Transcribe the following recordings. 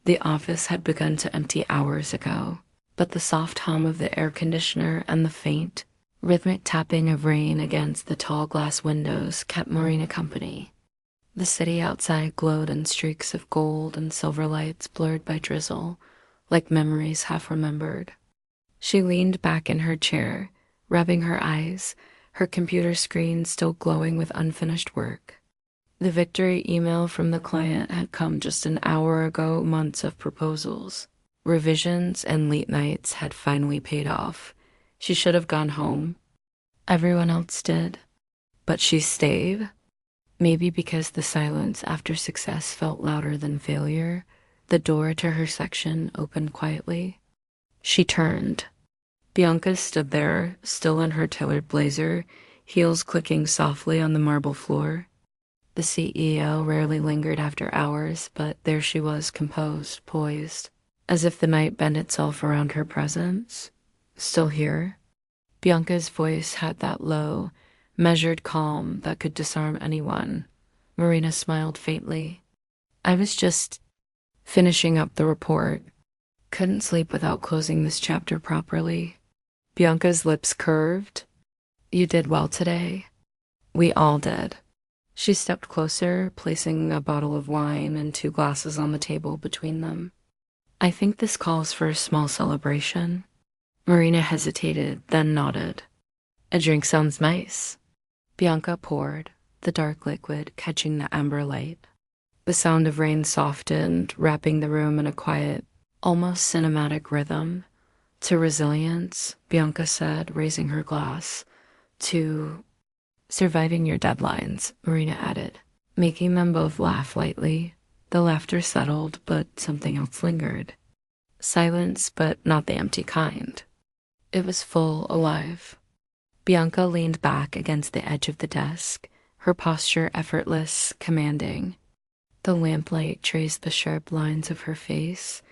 The office had begun to empty hours ago, but the soft hum of the air conditioner and the faint, rhythmic tapping of rain against the tall glass windows kept Marina company. The city outside glowed in streaks of gold and silver lights blurred by drizzle, like memories half remembered. She leaned back in her chair, rubbing her eyes, her computer screen still glowing with unfinished work. The victory email from the client had come just an hour ago. Months of proposals, revisions, and late nights had finally paid off. She should have gone home. Everyone else did. But she stayed. Maybe because the silence after success felt louder than failure, the door to her section opened quietly. She turned. Bianca stood there, still in her tailored blazer, heels clicking softly on the marble floor. The CEO rarely lingered after hours, but there she was, composed, poised, as if the night bent itself around her presence. Still here? Bianca's voice had that low, measured calm that could disarm anyone. Marina smiled faintly. I was just finishing up the report. Couldn't sleep without closing this chapter properly. Bianca's lips curved. You did well today. We all did. She stepped closer, placing a bottle of wine and 2 glasses on the table between them. I think this calls for a small celebration. Marina hesitated, then nodded. A drink sounds nice. Bianca poured, the dark liquid catching the amber light. The sound of rain softened, wrapping the room in a quiet, almost cinematic rhythm. To resilience, Bianca said, raising her glass. To surviving your deadlines, Marina added, making them both laugh lightly. The laughter settled, but something else lingered. Silence, but not the empty kind. It was full, alive. Bianca leaned back against the edge of the desk, her posture effortless, commanding. The lamplight traced the sharp lines of her face,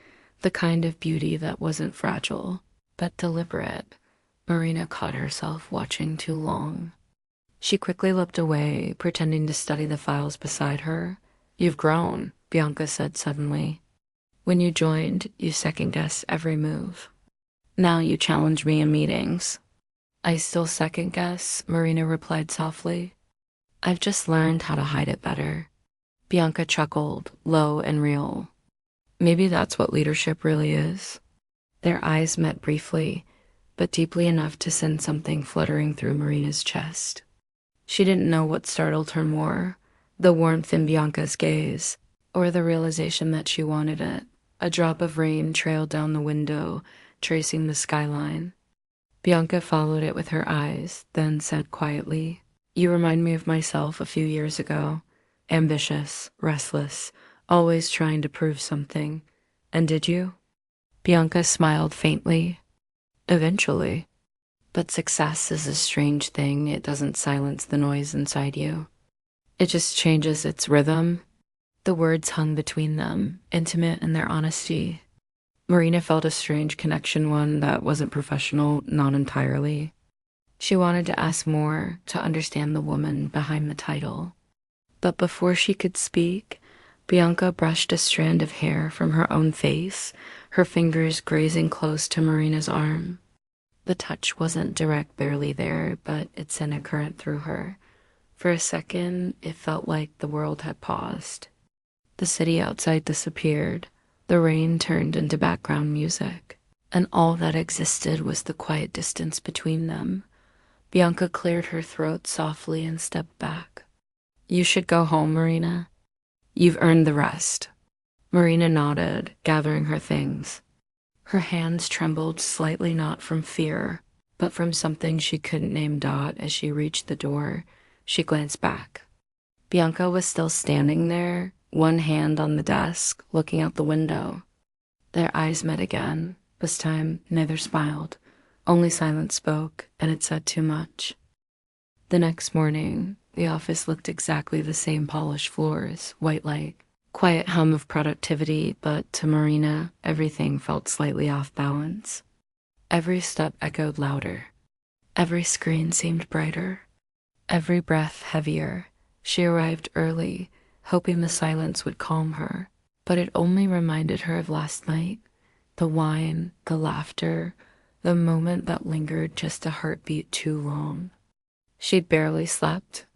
the kind of beauty that wasn't fragile, but deliberate. Marina caught herself watching too long. She quickly looked away, pretending to study the files beside her. You've grown, Bianca said suddenly. When you joined, you second-guessed every move. Now you challenge me in meetings. I still second-guess, Marina replied softly. I've just learned how to hide it better. Bianca chuckled, low and real. Maybe that's what leadership really is. Their eyes met briefly, but deeply enough to send something fluttering through Marina's chest. She didn't know what startled her more, the warmth in Bianca's gaze, or the realization that she wanted it. A drop of rain trailed down the window, tracing the skyline. Bianca followed it with her eyes, then said quietly, You remind me of myself a few years ago. Ambitious, restless, always trying to prove something. And did you? Bianca smiled faintly. Eventually. But success is a strange thing. It doesn't silence the noise inside you. It just changes its rhythm. The words hung between them, intimate in their honesty. Marina felt a strange connection, one that wasn't professional, not entirely. She wanted to ask more, to understand the woman behind the title. But before she could speak, Bianca brushed a strand of hair from her own face, her fingers grazing close to Marina's arm. The touch wasn't direct, barely there, but it sent a current through her. For a second, it felt like the world had paused. The city outside disappeared. The rain turned into background music, and all that existed was the quiet distance between them. Bianca cleared her throat softly and stepped back. You should go home, Marina. You've earned the rest. Marina nodded, gathering her things. Her hands trembled slightly, not from fear, but from something she couldn't name. As she reached the door, she glanced back. Bianca was still standing there, one hand on the desk, looking out the window. Their eyes met again. This time, neither smiled. Only silence spoke, and it said too much. The next morning, the office looked exactly the same: polished floors, white light, quiet hum of productivity, but to Marina, everything felt slightly off balance. Every step echoed louder. Every screen seemed brighter. Every breath heavier. She arrived early, hoping the silence would calm her. but it only reminded her of last night. The wine, the laughter, the moment that lingered just a heartbeat too long. She'd barely slept.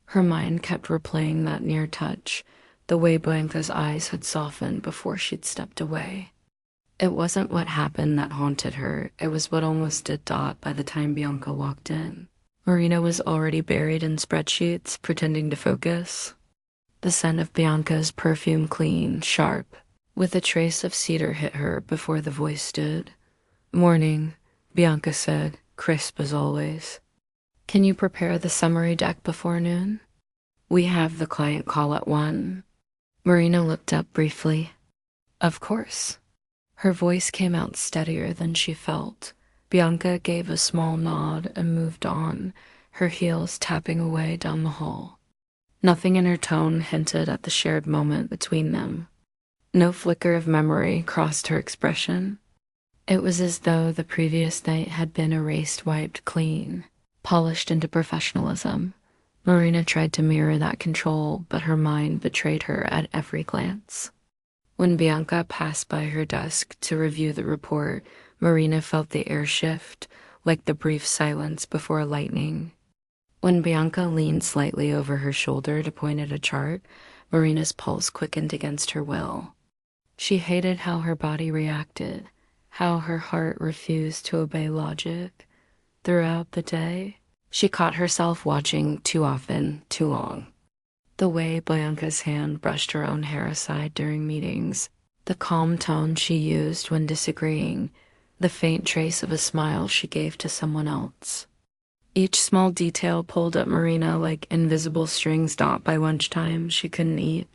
Her mind kept replaying that near touch, the way Blanca's eyes had softened before she'd stepped away. It wasn't what happened that haunted her, it was what almost did Dot by the time Bianca walked in. Marina was already buried in spreadsheets, pretending to focus. The scent of Bianca's perfume clean, sharp, with a trace of cedar hit her before the voice did. "Morning," Bianca said, crisp as always. "Can you prepare the summary deck before noon? We have the client call at 1. Marina looked up briefly. "Of course." Her voice came out steadier than she felt. Bianca gave a small nod and moved on, her heels tapping away down the hall. Nothing in her tone hinted at the shared moment between them. No flicker of memory crossed her expression. It was as though the previous night had been erased, wiped clean, polished into professionalism. Marina tried to mirror that control, but her mind betrayed her at every glance. When Bianca passed by her desk to review the report, Marina felt the air shift, like the brief silence before lightning. When Bianca leaned slightly over her shoulder to point at a chart, Marina's pulse quickened against her will. She hated how her body reacted, how her heart refused to obey logic. Throughout the day, she caught herself watching too often, too long. The way Bianca's hand brushed her own hair aside during meetings, the calm tone she used when disagreeing, the faint trace of a smile she gave to someone else. Each small detail pulled at Marina like invisible strings Dot by lunchtime she couldn't eat.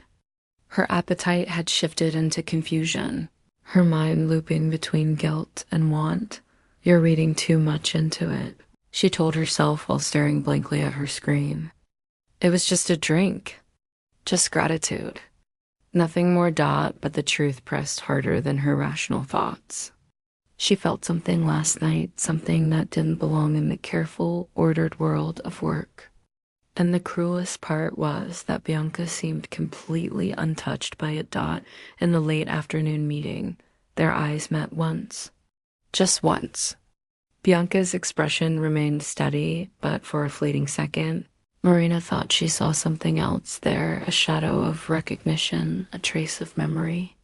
Her appetite had shifted into confusion, her mind looping between guilt and want. "You're reading too much into it," she told herself while staring blankly at her screen. It was just a drink. Just gratitude. Nothing more Dot, but the truth pressed harder than her rational thoughts. She felt something last night, something that didn't belong in the careful, ordered world of work. And the cruelest part was that Bianca seemed completely untouched by it. Dot in the late afternoon meeting. Their eyes met once. Just once. Bianca's expression remained steady, but for a fleeting second, Marina thought she saw something else there, a shadow of recognition, a trace of memory.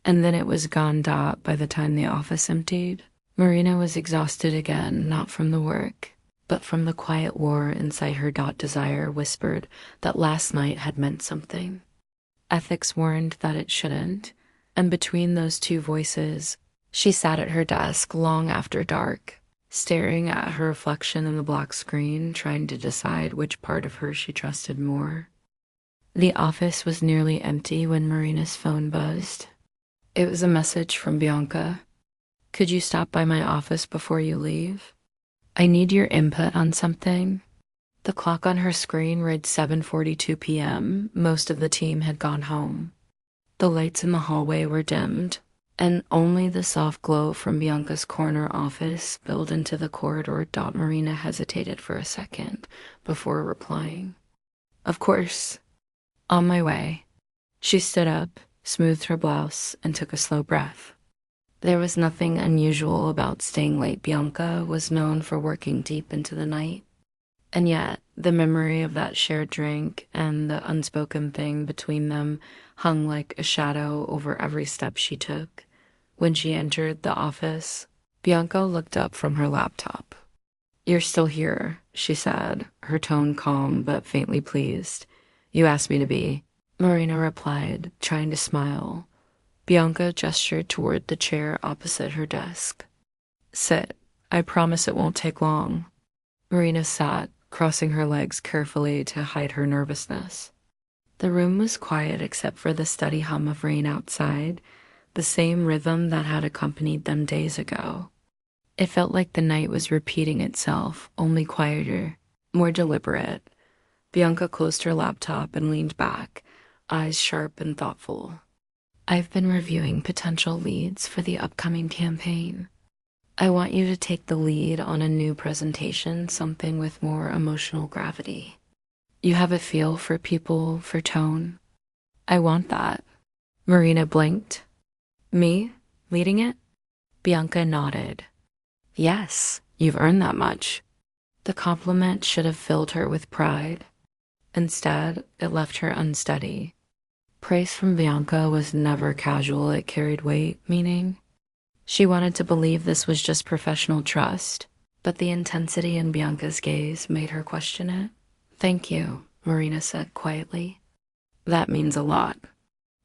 And then it was gone. Dot by the time the office emptied. Marina was exhausted again, not from the work, but from the quiet war inside her. Dot desire whispered that last night had meant something. Ethics warned that it shouldn't, and between those two voices, she sat at her desk long after dark, staring at her reflection in the black screen, trying to decide which part of her she trusted more. The office was nearly empty when Marina's phone buzzed. It was a message from Bianca. "Could you stop by my office before you leave? I need your input on something." The clock on her screen read 7:42 p.m. Most of the team had gone home. The lights in the hallway were dimmed, and only the soft glow from Bianca's corner office spilled into the corridor. Marina hesitated for a second before replying. "Of course. On my way." She stood up, smoothed her blouse, and took a slow breath. There was nothing unusual about staying late. Bianca was known for working deep into the night. And yet, the memory of that shared drink and the unspoken thing between them hung like a shadow over every step she took. When she entered the office, Bianca looked up from her laptop. "You're still here," she said, her tone calm but faintly pleased. "You asked me to be." Marina replied, trying to smile. Bianca gestured toward the chair opposite her desk. "Sit. I promise it won't take long." Marina sat, crossing her legs carefully to hide her nervousness. The room was quiet except for the steady hum of rain outside, the same rhythm that had accompanied them days ago. It felt like the night was repeating itself, only quieter, more deliberate. Bianca closed her laptop and leaned back, eyes sharp and thoughtful. "I've been reviewing potential leads for the upcoming campaign. I want you to take the lead on a new presentation, something with more emotional gravity. You have a feel for people, for tone. I want that." Marina blinked. Me? Leading it? Bianca nodded. Yes, you've earned that much. The compliment should have filled her with pride. Instead, it left her unsteady. Praise from Bianca was never casual, it carried weight, meaning she wanted to believe this was just professional trust, but the intensity in Bianca's gaze made her question it. Thank you, Marina said quietly. That means a lot.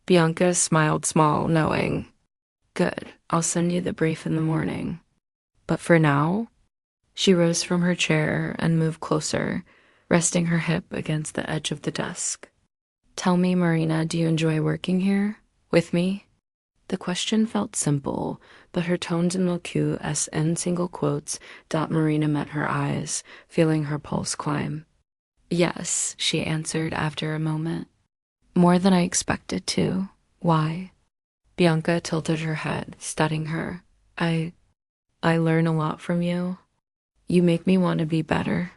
Bianca smiled small, knowing. Good, I'll send you the brief in the morning. But for now, she rose from her chair and moved closer, resting her hip against the edge of the desk. Tell me, Marina, do you enjoy working here? With me? The question felt simple, but her tone didn't look cute as in single quotes, Marina met her eyes, feeling her pulse climb. Yes, she answered after a moment. More than I expected to. Why? Bianca tilted her head, studying her. I learn a lot from you. You make me want to be better.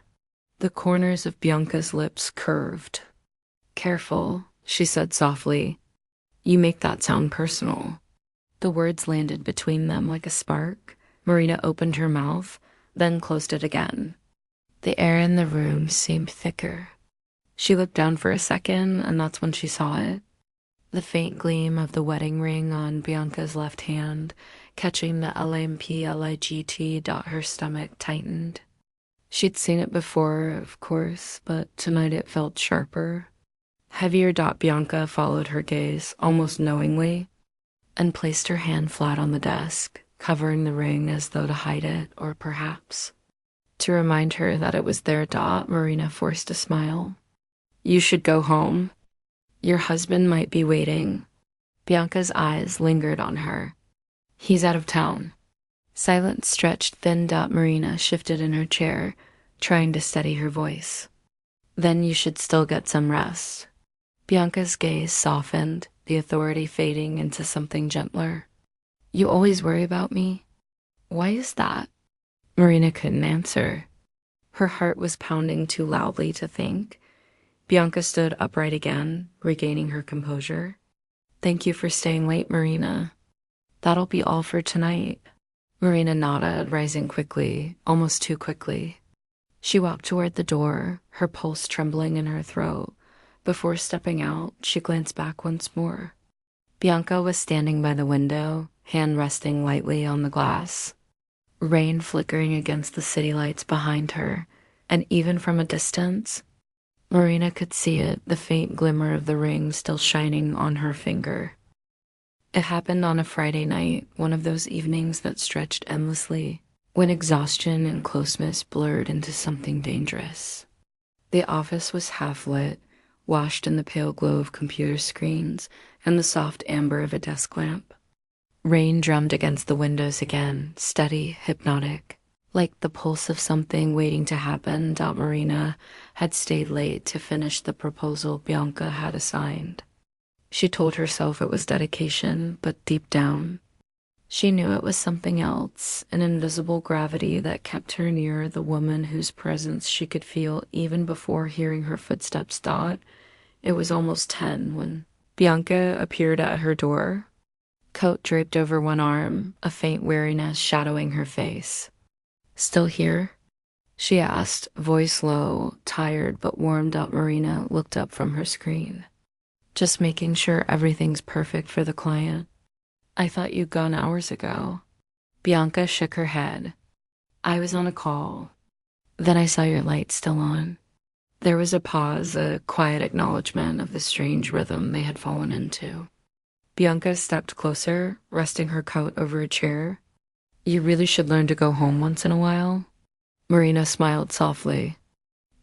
The corners of Bianca's lips curved. Careful, she said softly. You make that sound personal. The words landed between them like a spark. Marina opened her mouth, then closed it again. The air in the room seemed thicker. She looked down for a second, and that's when she saw it. The faint gleam of the wedding ring on Bianca's left hand, catching the LMPLIGT. Her stomach tightened. She'd seen it before, of course, but tonight it felt sharper. Heavier. Bianca followed her gaze, almost knowingly, and placed her hand flat on the desk, covering the ring as though to hide it, or perhaps to remind her that it was there. Marina forced a smile. You should go home. Your husband might be waiting. Bianca's eyes lingered on her. He's out of town. Silence stretched thin. Marina shifted in her chair, trying to steady her voice. Then you should still get some rest. Bianca's gaze softened, the authority fading into something gentler. You always worry about me? Why is that? Marina couldn't answer. Her heart was pounding too loudly to think. Bianca stood upright again, regaining her composure. Thank you for staying late, Marina. That'll be all for tonight. Marina nodded, rising quickly, almost too quickly. She walked toward the door, her pulse trembling in her throat. Before stepping out, she glanced back once more. Bianca was standing by the window, hand resting lightly on the glass. Rain flickering against the city lights behind her, and even from a distance, Marina could see it, the faint glimmer of the ring still shining on her finger. It happened on a Friday night, one of those evenings that stretched endlessly, when exhaustion and closeness blurred into something dangerous. The office was half-lit, washed in the pale glow of computer screens and the soft amber of a desk lamp. Rain drummed against the windows again, steady, hypnotic, like the pulse of something waiting to happen. Marina had stayed late to finish the proposal Bianca had assigned. She told herself it was dedication, but deep down, she knew it was something else, an invisible gravity that kept her near the woman whose presence she could feel even before hearing her footsteps. It was almost 10 when Bianca appeared at her door, coat draped over one arm, a faint weariness shadowing her face. Still here? She asked, voice low, tired but warmed. Marina looked up from her screen. Just making sure everything's perfect for the client. I thought you'd gone hours ago. Bianca shook her head. I was on a call. Then I saw your light still on. There was a pause, a quiet acknowledgement of the strange rhythm they had fallen into. Bianca stepped closer, resting her coat over a chair. You really should learn to go home once in a while. Marina smiled softly.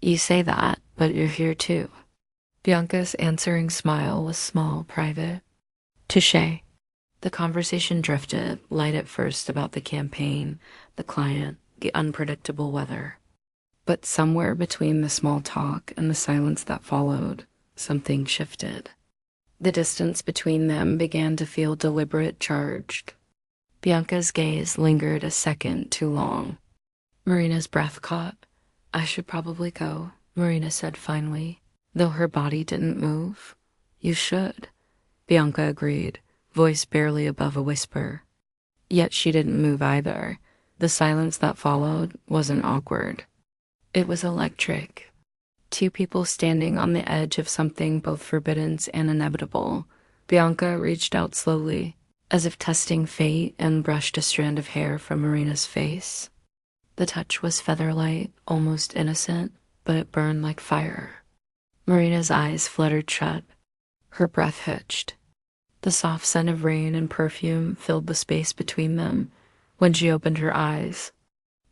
You say that, but you're here too. Bianca's answering smile was small, private. Touché. The conversation drifted, light at first about the campaign, the client, the unpredictable weather. But somewhere between the small talk and the silence that followed, something shifted. The distance between them began to feel deliberate, charged. Bianca's gaze lingered a second too long. Marina's breath caught. I should probably go, Marina said finally, though her body didn't move. You should. Bianca agreed, voice barely above a whisper. Yet she didn't move either. The silence that followed wasn't awkward. It was electric. Two people standing on the edge of something both forbidden and inevitable. Bianca reached out slowly, as if testing fate, and brushed a strand of hair from Marina's face. The touch was feather-light, almost innocent, but it burned like fire. Marina's eyes fluttered shut. Her breath hitched. The soft scent of rain and perfume filled the space between them. When she opened her eyes,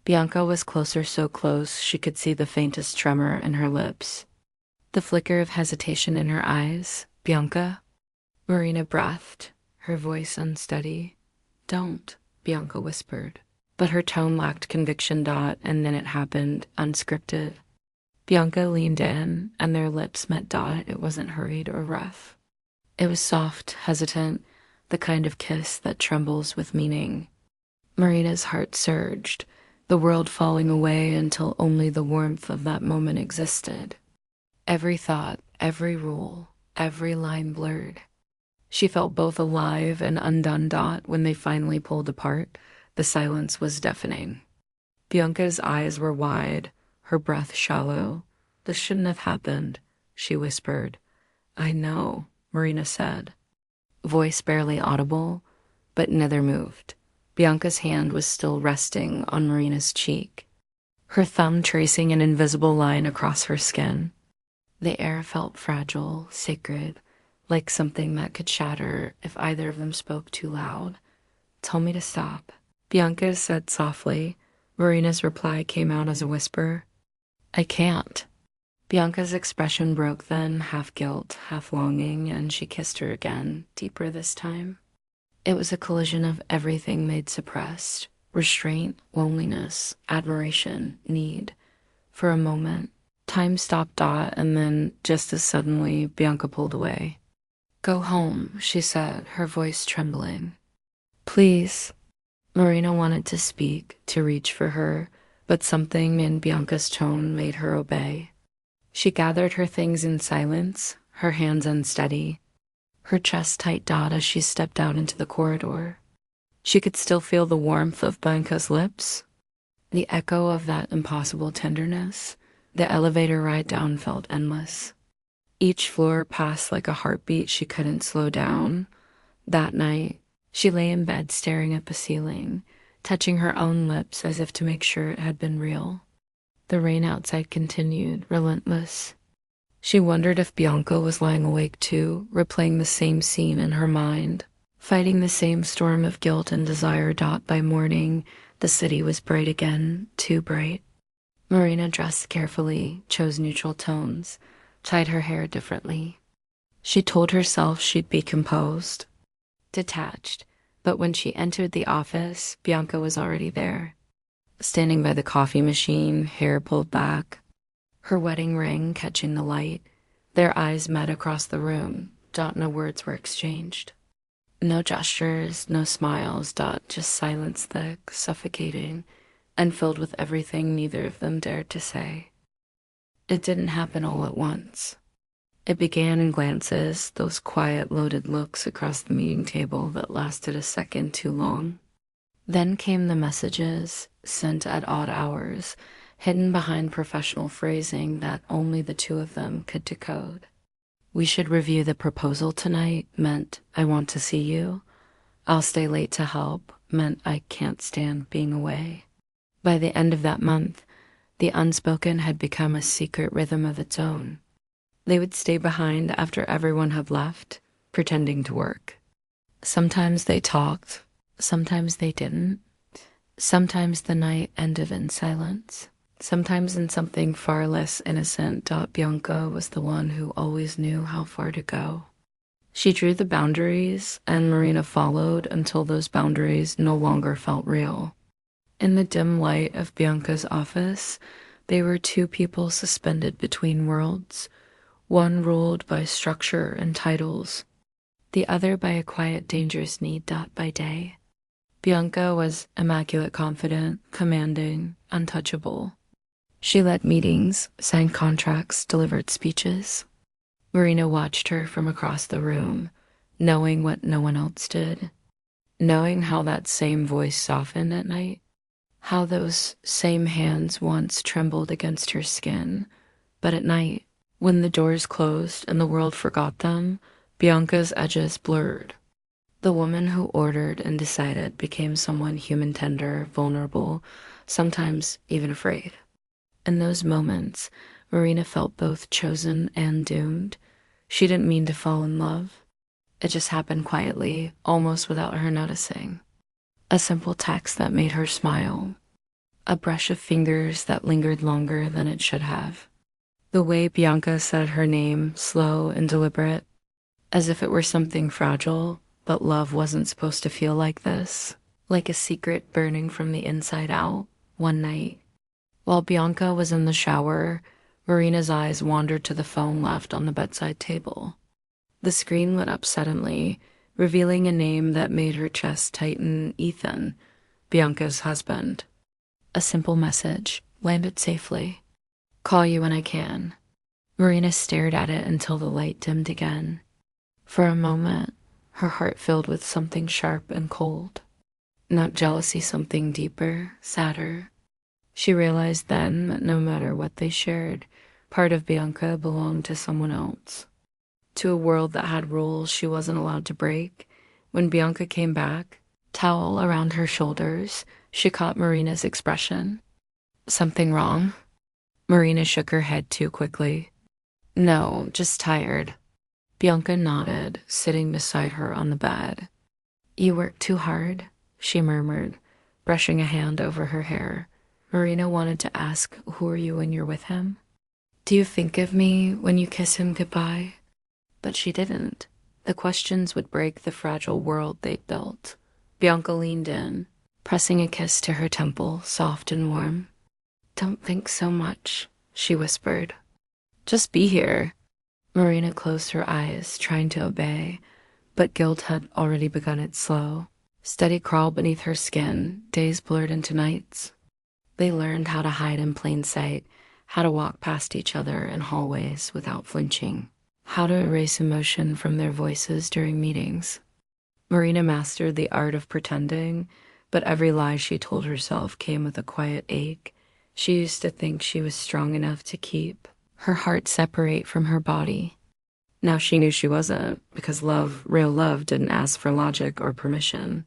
Bianca was closer, so close she could see the faintest tremor in her lips. The flicker of hesitation in her eyes. "Bianca?" Marina breathed, her voice unsteady. "Don't," Bianca whispered. But her tone lacked conviction. And then it happened, unscripted. Bianca leaned in, and their lips met. It wasn't hurried or rough. It was soft, hesitant, the kind of kiss that trembles with meaning. Marina's heart surged, the world falling away until only the warmth of that moment existed. Every thought, every rule, every line blurred. She felt both alive and undone. When they finally pulled apart, the silence was deafening. Bianca's eyes were wide, her breath shallow. "This shouldn't have happened," she whispered. "I know," Marina said. Voice barely audible, but neither moved. Bianca's hand was still resting on Marina's cheek, her thumb tracing an invisible line across her skin. The air felt fragile, sacred, like something that could shatter if either of them spoke too loud. "Tell me to stop," Bianca said softly. Marina's reply came out as a whisper. "I can't." Bianca's expression broke then, half guilt, half longing, and she kissed her again, deeper this time. It was a collision of everything they'd suppressed: restraint, loneliness, admiration, need. For a moment, time stopped. And then, just as suddenly, Bianca pulled away. "Go home," she said, her voice trembling. "Please." Marina wanted to speak, to reach for her, but something in Bianca's tone made her obey. She gathered her things in silence, her hands unsteady, her chest tight. As she stepped out into the corridor, she could still feel the warmth of Bianca's lips, the echo of that impossible tenderness. The elevator ride down felt endless. Each floor passed like a heartbeat she couldn't slow down. That night, she lay in bed staring at the ceiling, touching her own lips as if to make sure it had been real. The rain outside continued, relentless. She wondered if Bianca was lying awake too, replaying the same scene in her mind, fighting the same storm of guilt and desire. By morning, the city was bright again, too bright. Marina dressed carefully, chose neutral tones, tied her hair differently. She told herself she'd be composed, detached, but when she entered the office, Bianca was already there, standing by the coffee machine, hair pulled back, her wedding ring catching the light. Their eyes met across the room. No words were exchanged. No gestures, no smiles. Just silence, thick, suffocating, and filled with everything neither of them dared to say. It didn't happen all at once. It began in glances, those quiet, loaded looks across the meeting table that lasted a second too long. Then came the messages, sent at odd hours, hidden behind professional phrasing that only the two of them could decode. "We should review the proposal tonight" meant "I want to see you." "I'll stay late to help" meant "I can't stand being away." By the end of that month, the unspoken had become a secret rhythm of its own. They would stay behind after everyone had left, pretending to work. Sometimes they talked, sometimes they didn't. Sometimes the night ended in silence. Sometimes in something far less innocent. Bianca was the one who always knew how far to go. She drew the boundaries, and Marina followed until those boundaries no longer felt real. In the dim light of Bianca's office, they were two people suspended between worlds, one ruled by structure and titles, the other by a quiet, dangerous need. By day, Bianca was immaculate, confident, commanding, untouchable. She led meetings, signed contracts, delivered speeches. Marina watched her from across the room, knowing what no one else did, knowing how that same voice softened at night, how those same hands once trembled against her skin. But at night, when the doors closed and the world forgot them, Bianca's edges blurred. The woman who ordered and decided became someone human, tender, vulnerable, sometimes even afraid. In those moments, Marina felt both chosen and doomed. She didn't mean to fall in love. It just happened quietly, almost without her noticing. A simple text that made her smile. A brush of fingers that lingered longer than it should have. The way Bianca said her name, slow and deliberate, as if it were something fragile, but love wasn't supposed to feel like this. Like a secret burning from the inside out. One night, while Bianca was in the shower, Marina's eyes wandered to the phone left on the bedside table. The screen lit up suddenly, revealing a name that made her chest tighten. Ethan, Bianca's husband. A simple message, landed safely. Call you when I can. Marina stared at it until the light dimmed again. For a moment, her heart filled with something sharp and cold. Not jealousy, something deeper, sadder. She realized then that no matter what they shared, part of Bianca belonged to someone else. To a world that had rules she wasn't allowed to break. When Bianca came back, towel around her shoulders, she caught Marina's expression. Something wrong? Marina shook her head too quickly. No, just tired. Bianca nodded, sitting beside her on the bed. You work too hard, she murmured, brushing a hand over her hair. Marina wanted to ask, who are you when you're with him? Do you think of me when you kiss him goodbye? But she didn't. The questions would break the fragile world they'd built. Bianca leaned in, pressing a kiss to her temple, soft and warm. Don't think so much, she whispered. Just be here. Marina closed her eyes, trying to obey, but guilt had already begun its slow, steady crawl beneath her skin. Days blurred into nights. They learned how to hide in plain sight, how to walk past each other in hallways without flinching, how to erase emotion from their voices during meetings. Marina mastered the art of pretending, but every lie she told herself came with a quiet ache. She used to think she was strong enough to keep her heart separate from her body. Now she knew she wasn't, because love, real love, didn't ask for logic or permission.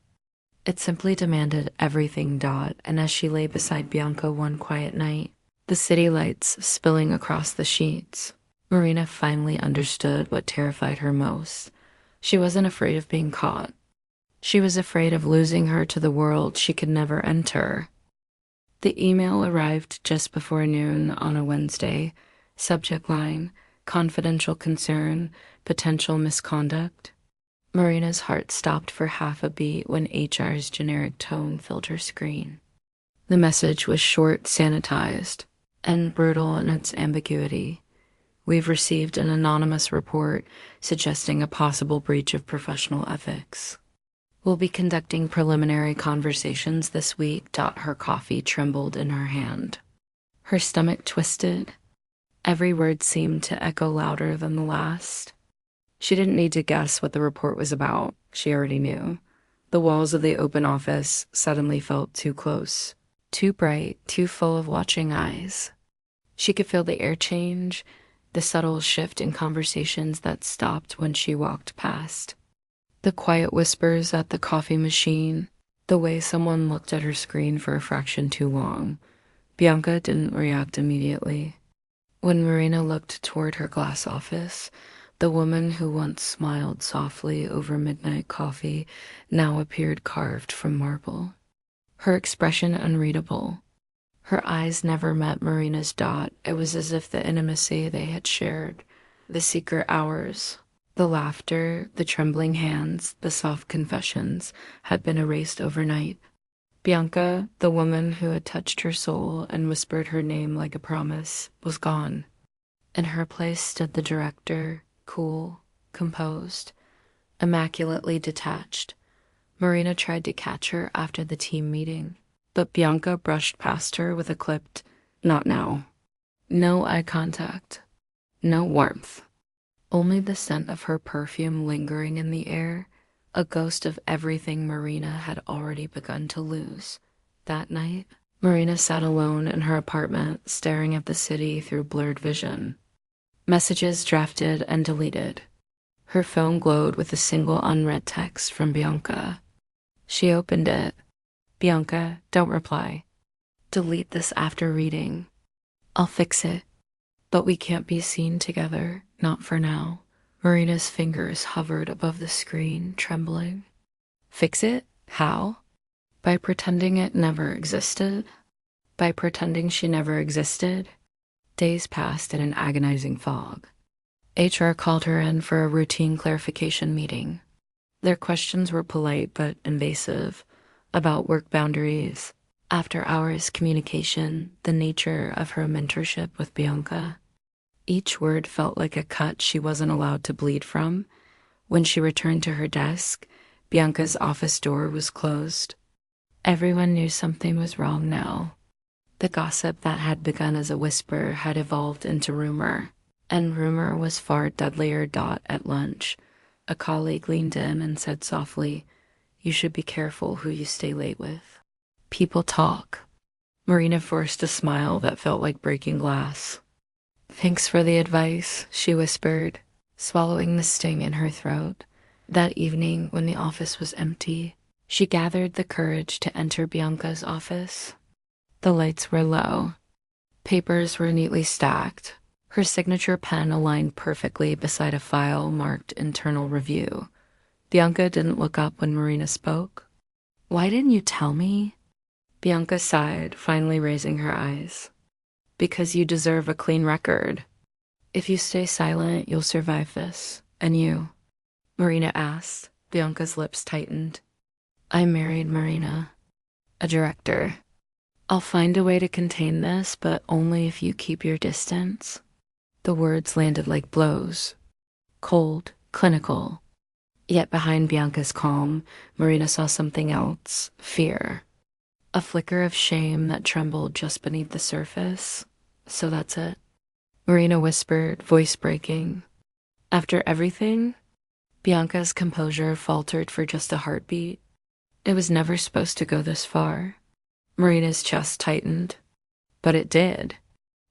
It simply demanded everything. And as she lay beside Bianca one quiet night, the city lights spilling across the sheets, Marina finally understood what terrified her most. She wasn't afraid of being caught. She was afraid of losing her to the world she could never enter. The email arrived just before noon on a Wednesday. Subject line, confidential concern, potential misconduct. Marina's heart stopped for half a beat when HR's generic tone filled her screen. The message was short, sanitized, and brutal in its ambiguity. We've received an anonymous report suggesting a possible breach of professional ethics. We'll be conducting preliminary conversations this week. Her coffee trembled in her hand. Her stomach twisted. Every word seemed to echo louder than the last. She didn't need to guess what the report was about. She already knew. The walls of the open office suddenly felt too close, too bright, too full of watching eyes. She could feel the air change, the subtle shift in conversations that stopped when she walked past. The quiet whispers at the coffee machine, the way someone looked at her screen for a fraction too long. Bianca didn't react immediately. When Marina looked toward her glass office, the woman who once smiled softly over midnight coffee now appeared carved from marble. Her expression unreadable. Her eyes never met Marina's. It was as if the intimacy they had shared, the secret hours, the laughter, the trembling hands, the soft confessions, had been erased overnight. Bianca, the woman who had touched her soul and whispered her name like a promise, was gone. In her place stood the director, cool, composed, immaculately detached. Marina tried to catch her after the team meeting, but Bianca brushed past her with a clipped, "Not now." No eye contact, no warmth, only the scent of her perfume lingering in the air, a ghost of everything Marina had already begun to lose. That night, Marina sat alone in her apartment, staring at the city through blurred vision. Messages drafted and deleted. Her phone glowed with a single unread text from Bianca. She opened it. Bianca, don't reply. Delete this after reading. I'll fix it. But we can't be seen together, not for now. Marina's fingers hovered above the screen, trembling. Fix it? How? By pretending it never existed? By pretending she never existed? Days passed in an agonizing fog. HR called her in for a routine clarification meeting. Their questions were polite but invasive, about work boundaries, after-hours communication, the nature of her mentorship with Bianca. Each word felt like a cut she wasn't allowed to bleed from. When she returned to her desk, Bianca's office door was closed. Everyone knew something was wrong now. The gossip that had begun as a whisper had evolved into rumor, and rumor was far deadlier. At lunch, a colleague leaned in and said softly, "You should be careful who you stay late with. People talk." Marina forced a smile that felt like breaking glass. "Thanks for the advice," she whispered, swallowing the sting in her throat. That evening, when the office was empty, she gathered the courage to enter Bianca's office. The lights were low. Papers were neatly stacked. Her signature pen aligned perfectly beside a file marked internal review. Bianca didn't look up when Marina spoke. "Why didn't you tell me?" Bianca sighed, finally raising her eyes. "Because you deserve a clean record. If you stay silent, you'll survive this. And you?" Marina asked. Bianca's lips tightened. "I married Marina, a director. I'll find a way to contain this, but only if you keep your distance." The words landed like blows. Cold, clinical. Yet behind Bianca's calm, Marina saw something else, fear. A flicker of shame that trembled just beneath the surface. "So that's it?" Marina whispered, voice breaking. "After everything?" Bianca's composure faltered for just a heartbeat. It was never supposed to go this far. Marina's chest tightened. But it did.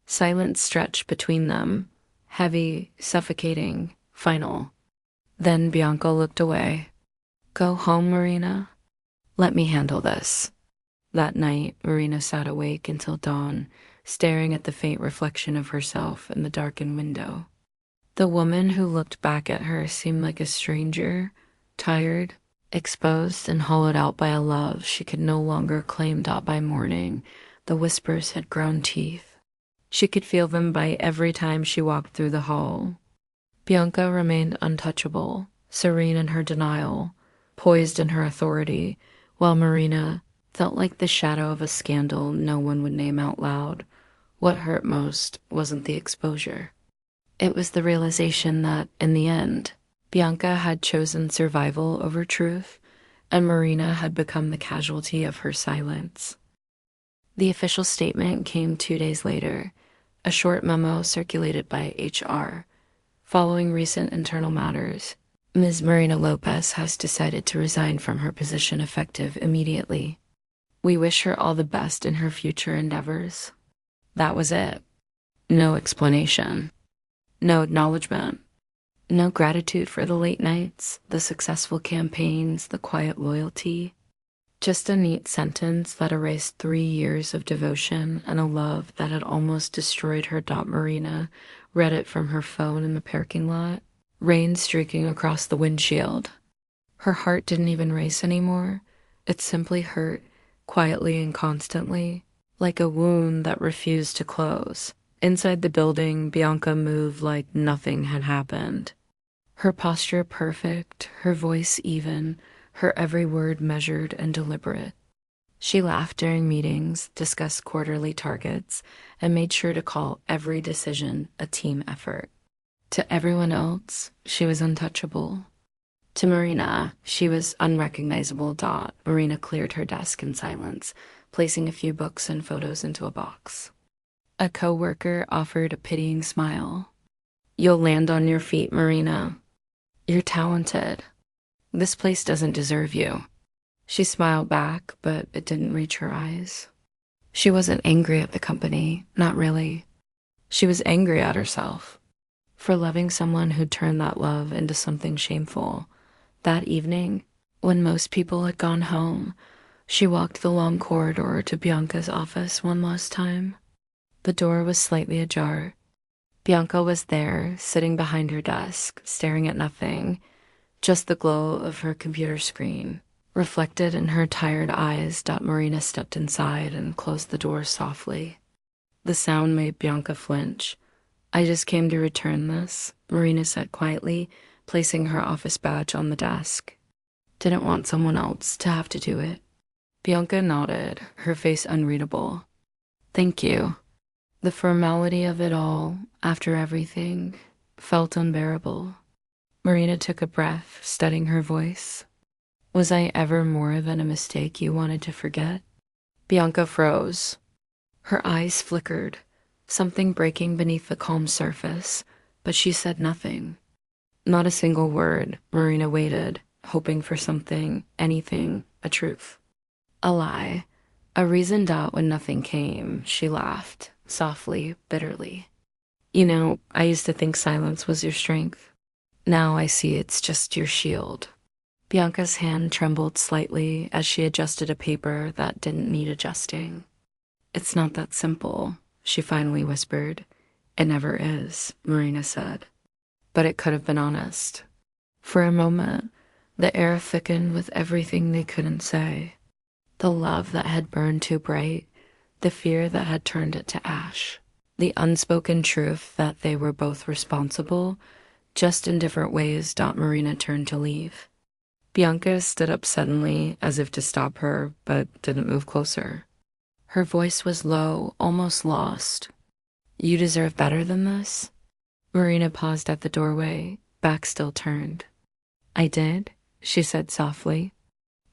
Silence stretched between them, heavy, suffocating, final. Then Bianca looked away. "Go home, Marina. Let me handle this." That night, Marina sat awake until dawn, staring at the faint reflection of herself in the darkened window. The woman who looked back at her seemed like a stranger, tired, exposed and hollowed out by a love she could no longer claim. By morning, the whispers had grown teeth. She could feel them bite every time she walked through the hall. Bianca remained untouchable, serene in her denial, poised in her authority, while Marina felt like the shadow of a scandal no one would name out loud. What hurt most wasn't the exposure. It was the realization that, in the end, Bianca had chosen survival over truth, and Marina had become the casualty of her silence. The official statement came 2 days later, a short memo circulated by HR. Following recent internal matters, Ms. Marina Lopez has decided to resign from her position effective immediately. We wish her all the best in her future endeavors. That was it. No explanation. No acknowledgement. No gratitude for the late nights, the successful campaigns, the quiet loyalty. Just a neat sentence that erased 3 years of devotion and a love that had almost destroyed her. Marina read it from her phone in the parking lot, rain streaking across the windshield. Her heart didn't even race anymore. It simply hurt, quietly and constantly, like a wound that refused to close. Inside the building, Bianca moved like nothing had happened. Her posture perfect, her voice even, her every word measured and deliberate. She laughed during meetings, discussed quarterly targets, and made sure to call every decision a team effort. To everyone else, she was untouchable. To Marina, she was unrecognizable. Marina cleared her desk in silence, placing a few books and photos into a box. A coworker offered a pitying smile. You'll land on your feet, Marina. You're talented. This place doesn't deserve you. She smiled back, but it didn't reach her eyes. She wasn't angry at the company, not really. She was angry at herself for loving someone who'd turned that love into something shameful. That evening, when most people had gone home, she walked the long corridor to Bianca's office one last time. The door was slightly ajar. Bianca was there, sitting behind her desk, staring at nothing, just the glow of her computer screen. Reflected in her tired eyes, Marina stepped inside and closed the door softly. The sound made Bianca flinch. I just came to return this, Marina said quietly, placing her office badge on the desk. Didn't want someone else to have to do it. Bianca nodded, her face unreadable. Thank you. The formality of it all, after everything, felt unbearable. Marina took a breath, steadying her voice. Was I ever more than a mistake you wanted to forget? Bianca froze. Her eyes flickered, something breaking beneath the calm surface, but she said nothing. Not a single word. Marina waited, hoping for something, anything, a truth. A lie. A reasoned out when nothing came. She laughed, softly, bitterly. You know, I used to think silence was your strength. Now I see it's just your shield. Bianca's hand trembled slightly as she adjusted a paper that didn't need adjusting. It's not that simple, she finally whispered. It never is, Marina said. But it could have been honest. For a moment, the air thickened with everything they couldn't say. The love that had burned too bright, the fear that had turned it to ash, the unspoken truth that they were both responsible, just in different ways. Marina turned to leave. Bianca stood up suddenly, as if to stop her, but didn't move closer. Her voice was low, almost lost. You deserve better than this? Marina paused at the doorway, back still turned. I did, she said softly.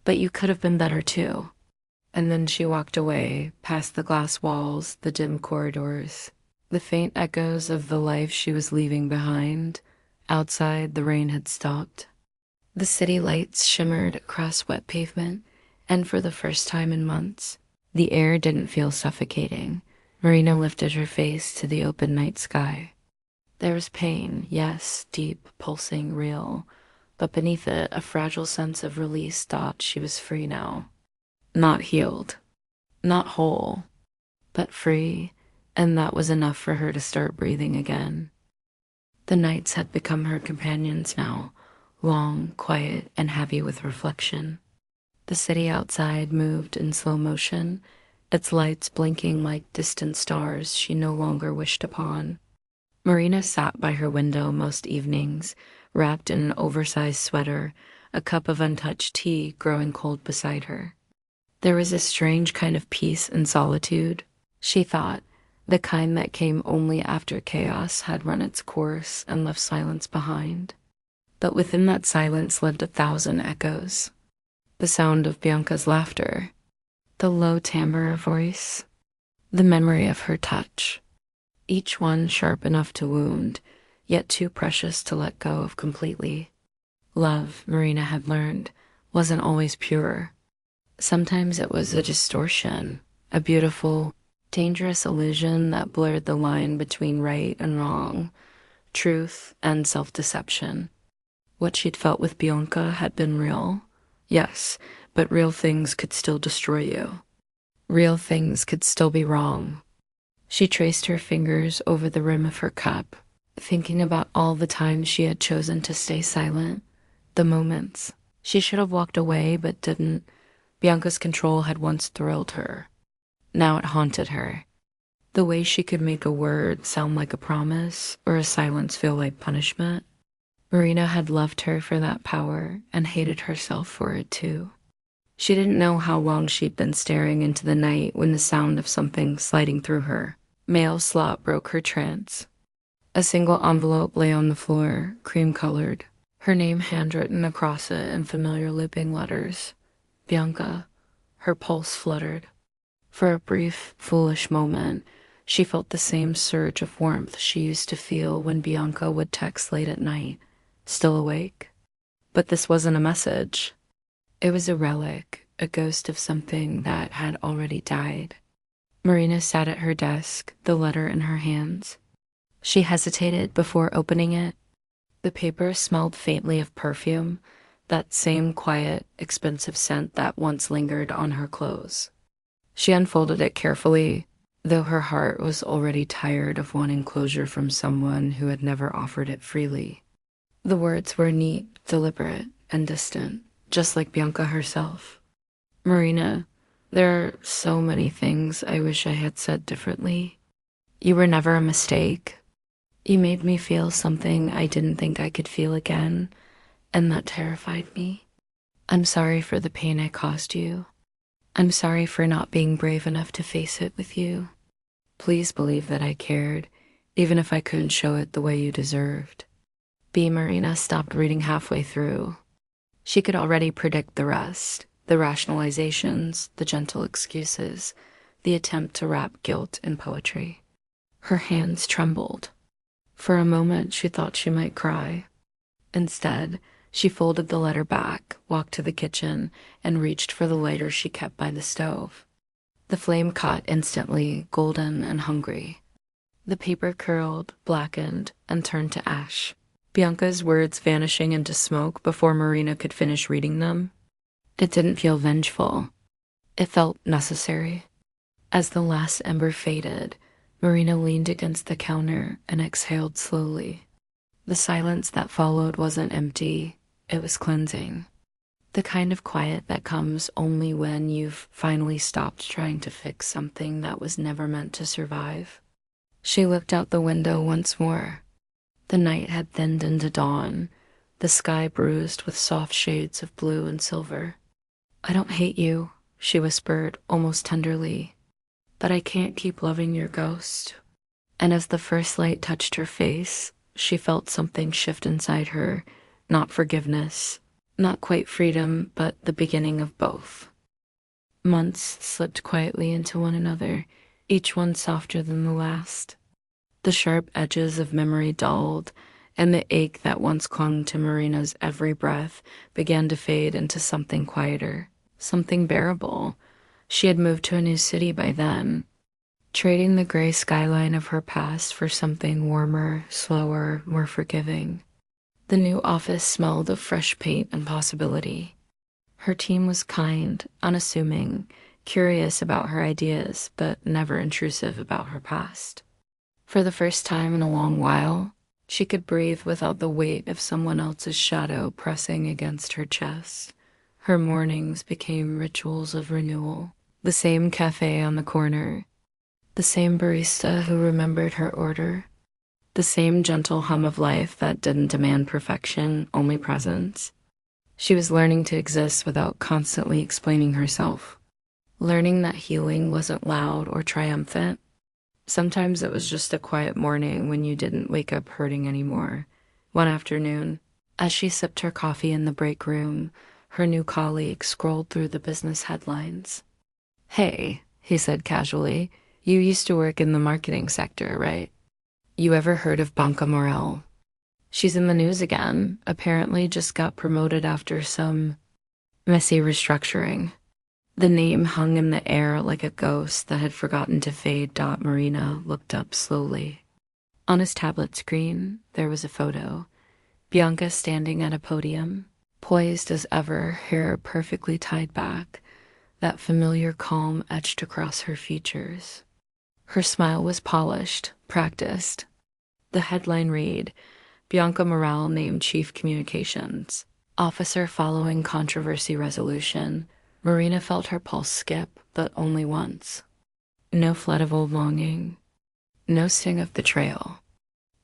But you could have been better too. And then she walked away, past the glass walls, the dim corridors, the faint echoes of the life she was leaving behind. Outside, the rain had stopped. The city lights shimmered across wet pavement, and for the first time in months, the air didn't feel suffocating. Marina lifted her face to the open night sky. There was pain, yes, deep, pulsing, real, but beneath it, a fragile sense of release. She was free now. Not healed, not whole, but free, and that was enough for her to start breathing again. The nights had become her companions now, long, quiet, and heavy with reflection. The city outside moved in slow motion, its lights blinking like distant stars she no longer wished upon. Marina sat by her window most evenings, wrapped in an oversized sweater, a cup of untouched tea growing cold beside her. There was a strange kind of peace and solitude, she thought, the kind that came only after chaos had run its course and left silence behind. But within that silence lived 1,000 echoes. The sound of Bianca's laughter, the low timbre of voice, the memory of her touch, each one sharp enough to wound, yet too precious to let go of completely. Love, Marina had learned, wasn't always pure. Sometimes it was a distortion, a beautiful, dangerous illusion that blurred the line between right and wrong, truth and self-deception. What she'd felt with Bianca had been real, yes, but real things could still destroy you. Real things could still be wrong. She traced her fingers over the rim of her cup, thinking about all the times she had chosen to stay silent, the moments. She should have walked away, but didn't. Bianca's control had once thrilled her. Now it haunted her. The way she could make a word sound like a promise, or a silence feel like punishment. Marina had loved her for that power and hated herself for it too. She didn't know how long she'd been staring into the night when the sound of something sliding through her. Male slop broke her trance. A single envelope lay on the floor, cream-colored, her name handwritten across it in familiar lipping letters. Bianca. Her pulse fluttered. For a brief, foolish moment, She felt the same surge of warmth she used to feel when Bianca would text late at night. Still awake? But this wasn't a message. It was a relic, a ghost of something that had already died. Marina sat at her desk, the letter in her hands. She hesitated before opening it. The paper smelled faintly of perfume, that same quiet, expensive scent that once lingered on her clothes. She unfolded it carefully, though her heart was already tired of wanting closure from someone who had never offered it freely. The words were neat, deliberate, and distant, just like Bianca herself. Marina, there are so many things I wish I had said differently. You were never a mistake. You made me feel something I didn't think I could feel again, and that terrified me. I'm sorry for the pain I caused you. I'm sorry for not being brave enough to face it with you. Please believe that I cared, even if I couldn't show it the way you deserved. Marina stopped reading halfway through. She could already predict the rest, the rationalizations, the gentle excuses, the attempt to wrap guilt in poetry. Her hands trembled. For a moment, she thought she might cry. Instead, she folded the letter back, walked to the kitchen, and reached for the lighter she kept by the stove. The flame caught instantly, golden and hungry. The paper curled, blackened, and turned to ash. Bianca's words vanishing into smoke before Marina could finish reading them. It didn't feel vengeful. It felt necessary. As the last ember faded, Marina leaned against the counter and exhaled slowly. The silence that followed wasn't empty, it was cleansing. The kind of quiet that comes only when you've finally stopped trying to fix something that was never meant to survive. She looked out the window once more. The night had thinned into dawn, the sky bruised with soft shades of blue and silver. I don't hate you, she whispered, almost tenderly, but I can't keep loving your ghost. And as the first light touched her face, she felt something shift inside her, not forgiveness, not quite freedom, but the beginning of both. Months slipped quietly into one another, each one softer than the last. The sharp edges of memory dulled, and the ache that once clung to Marina's every breath began to fade into something quieter, something bearable. She had moved to a new city by then, trading the gray skyline of her past for something warmer, slower, more forgiving. The new office smelled of fresh paint and possibility. Her team was kind, unassuming, curious about her ideas, but never intrusive about her past. For the first time in a long while, she could breathe without the weight of someone else's shadow pressing against her chest. Her mornings became rituals of renewal. The same cafe on the corner, the same barista who remembered her order, the same gentle hum of life that didn't demand perfection, only presence. She was learning to exist without constantly explaining herself, learning that healing wasn't loud or triumphant. Sometimes it was just a quiet morning when you didn't wake up hurting anymore. One afternoon, as she sipped her coffee in the break room, her new colleague scrolled through the business headlines. "Hey," he said casually, "you used to work in the marketing sector, right? You ever heard of Banca Morel? She's in the news again, apparently just got promoted after some messy restructuring." The name hung in the air like a ghost that had forgotten to fade. Marina looked up slowly. On his tablet screen, there was a photo. Bianca standing at a podium, poised as ever, hair perfectly tied back, that familiar calm etched across her features. Her smile was polished, practiced. The headline read, "Bianca Morel named Chief Communications Officer following controversy resolution." Marina felt her pulse skip, but only once. No flood of old longing, no sting of betrayal.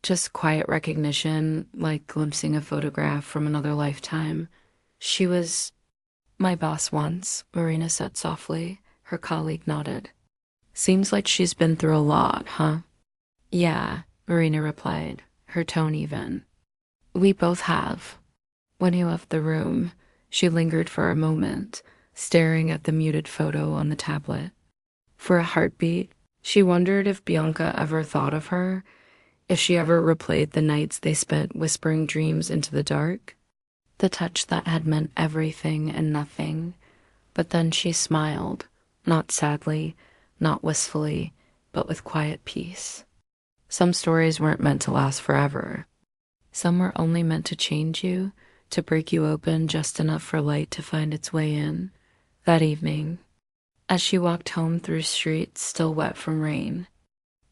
Just quiet recognition, like glimpsing a photograph from another lifetime. She was my boss once, Marina said softly. Her colleague nodded. "Seems like she's been through a lot, huh?" "Yeah," Marina replied, her tone even. "We both have." When he left the room, she lingered for a moment, staring at the muted photo on the tablet. For a heartbeat, She wondered if Bianca ever thought of her, if she ever replayed the nights they spent whispering dreams into the dark, the touch that had meant everything and nothing. But then she smiled, not sadly, not wistfully, but with quiet peace. Some stories weren't meant to last forever. Some were only meant to change you, to break you open just enough for light to find its way in. That evening, as she walked home through streets still wet from rain,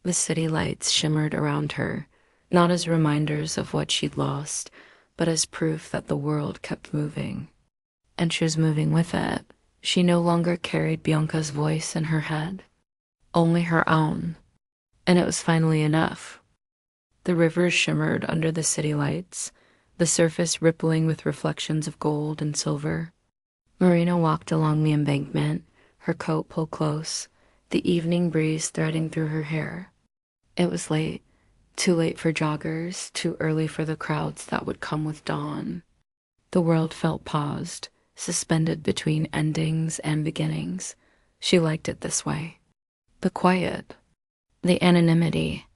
the city lights shimmered around her, not as reminders of what she'd lost, but as proof that the world kept moving. And she was moving with it. She no longer carried Bianca's voice in her head, only her own. And it was finally enough. The river shimmered under the city lights, the surface rippling with reflections of gold and silver. Marina walked along the embankment, her coat pulled close, the evening breeze threading through her hair. It was late, too late for joggers, too early for the crowds that would come with dawn. The world felt paused, suspended between endings and beginnings. She liked it this way. The quiet, the anonymity,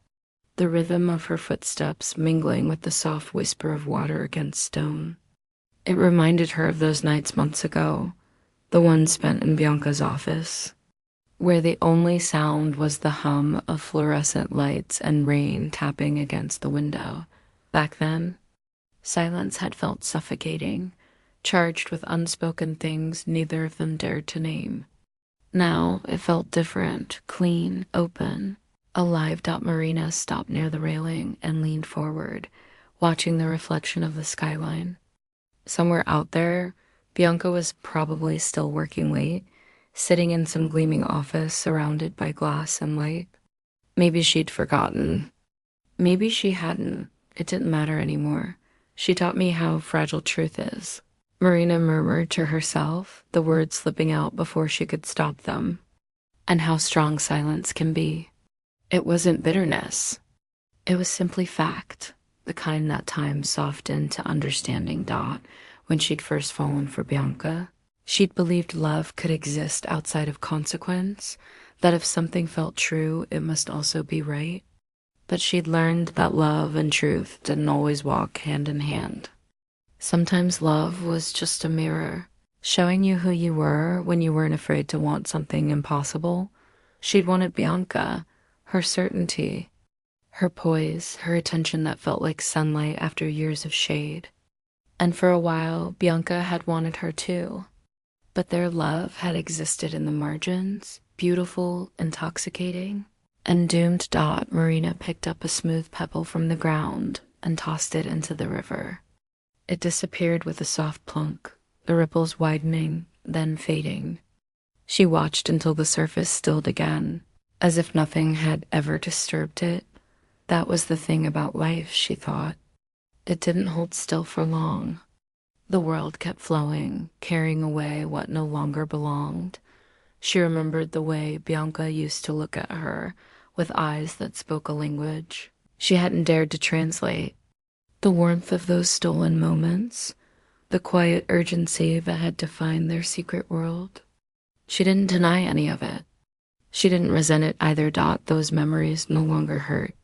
the rhythm of her footsteps mingling with the soft whisper of water against stone. It reminded her of those nights months ago, the ones spent in Bianca's office, where the only sound was the hum of fluorescent lights and rain tapping against the window. Back then, silence had felt suffocating, charged with unspoken things neither of them dared to name. Now it felt different, clean, open. Alive. Marina stopped near the railing and leaned forward, watching the reflection of the skyline. Somewhere out there, Bianca was probably still working late, sitting in some gleaming office surrounded by glass and light. Maybe she'd forgotten. Maybe she hadn't. It didn't matter anymore. She taught me how fragile truth is. Marina murmured to herself, the words slipping out before she could stop them. And how strong silence can be. It wasn't bitterness. It was simply fact, the kind that time softened to understanding. When she'd first fallen for Bianca, she'd believed love could exist outside of consequence, that if something felt true, it must also be right. But she'd learned that love and truth didn't always walk hand in hand. Sometimes love was just a mirror, showing you who you were when you weren't afraid to want something impossible. She'd wanted Bianca, her certainty, her poise, her attention that felt like sunlight after years of shade. And for a while, Bianca had wanted her too. But their love had existed in the margins, beautiful, intoxicating. And doomed. Marina picked up a smooth pebble from the ground and tossed it into the river. It disappeared with a soft plunk, the ripples widening, then fading. She watched until the surface stilled again, as if nothing had ever disturbed it. That was the thing about life, she thought. It didn't hold still for long. The world kept flowing, carrying away what no longer belonged. She remembered the way Bianca used to look at her, with eyes that spoke a language she hadn't dared to translate. The warmth of those stolen moments, the quiet urgency that had defined their secret world. She didn't deny any of it. She didn't resent it either. Those memories no longer hurt.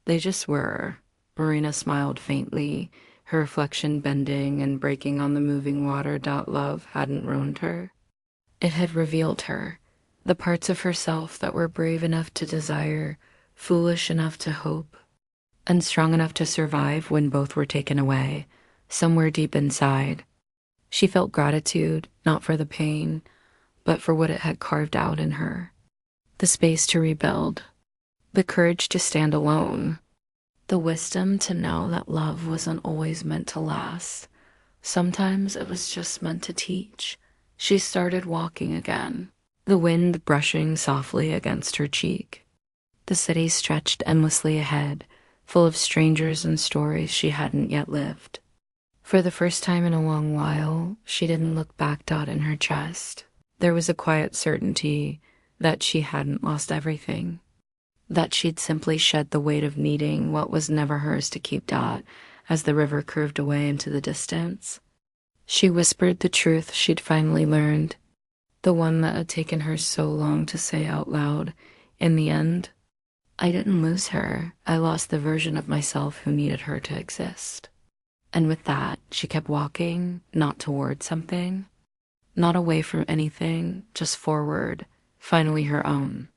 They just were. Marina smiled faintly, her reflection bending and breaking on the moving water. Love hadn't ruined her. It had revealed her, the parts of herself that were brave enough to desire, foolish enough to hope, and strong enough to survive when both were taken away, somewhere deep inside. She felt gratitude, not for the pain, but for what it had carved out in her. The space to rebuild, the courage to stand alone, the wisdom to know that love wasn't always meant to last. Sometimes it was just meant to teach. She started walking again, the wind brushing softly against her cheek. The city stretched endlessly ahead, full of strangers and stories she hadn't yet lived. For the first time in a long while, she didn't look back. In her chest, there was a quiet certainty that she hadn't lost everything, that she'd simply shed the weight of needing what was never hers to keep. As the river curved away into the distance, she whispered the truth she'd finally learned, the one that had taken her so long to say out loud, In the end, I didn't lose her. I lost the version of myself who needed her to exist. And with that, she kept walking, not toward something, not away from anything, just forward, finally her own.